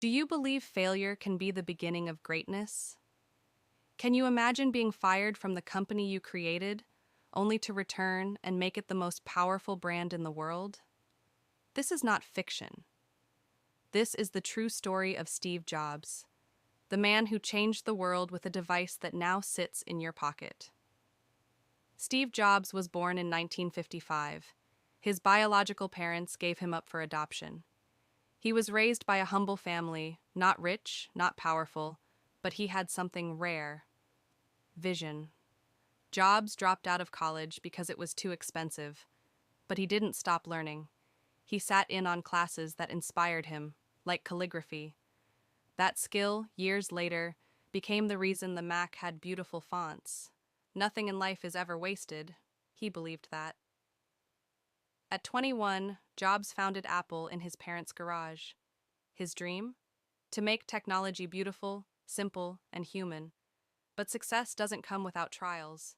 Do you believe failure can be the beginning of greatness? Can you imagine being fired from the company you created, only to return and make it the most powerful brand in the world? This is not fiction. This is the true story of Steve Jobs, the man who changed the world with a device that now sits in your pocket. Steve Jobs was born in 1955. His biological parents gave him up for adoption. He was raised by a humble family, not rich, not powerful, but he had something rare: vision. Jobs dropped out of college because it was too expensive, but he didn't stop learning. He sat in on classes that inspired him, like calligraphy. That skill, years later, became the reason the Mac had beautiful fonts. Nothing in life is ever wasted. He believed that. At 21, Jobs founded Apple in his parents' garage. His dream? To make technology beautiful, simple, and human. But success doesn't come without trials.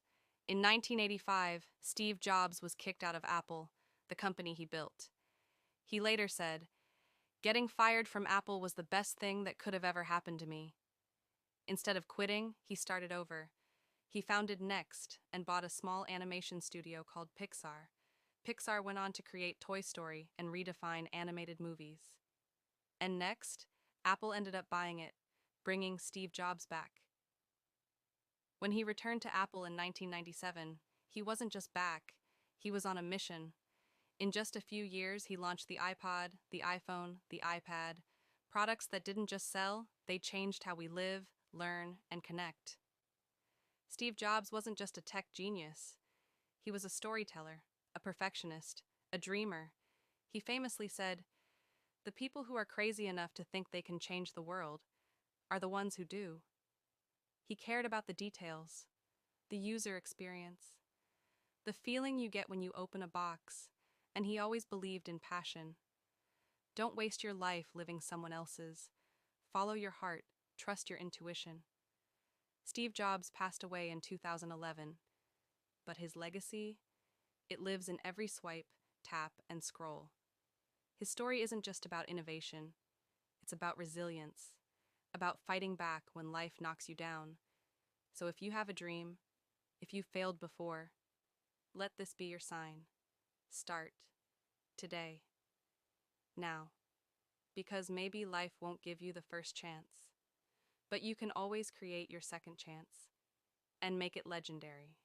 In 1985, Steve Jobs was kicked out of Apple, the company he built. He later said, "Getting fired from Apple was the best thing that could have ever happened to me." Instead of quitting, he started over. He founded Next and bought a small animation studio called Pixar. Pixar went on to create Toy Story and redefine animated movies. And next, Apple ended up buying it, bringing Steve Jobs back. When he returned to Apple in 1997, he wasn't just back, he was on a mission. In just a few years, he launched the iPod, the iPhone, the iPad, products that didn't just sell, they changed how we live, learn, and connect. Steve Jobs wasn't just a tech genius. He was a storyteller, a perfectionist, a dreamer. He famously said, "The people who are crazy enough to think they can change the world are the ones who do." He cared about the details, the user experience, the feeling you get when you open a box, and he always believed in passion. Don't waste your life living someone else's. Follow your heart, trust your intuition. Steve Jobs passed away in 2011, but his legacy, it lives in every swipe, tap, and scroll. His story isn't just about innovation, it's about resilience, about fighting back when life knocks you down. So if you have a dream, if you've failed before, let this be your sign. Start today, now, because maybe life won't give you the first chance, but you can always create your second chance and make it legendary.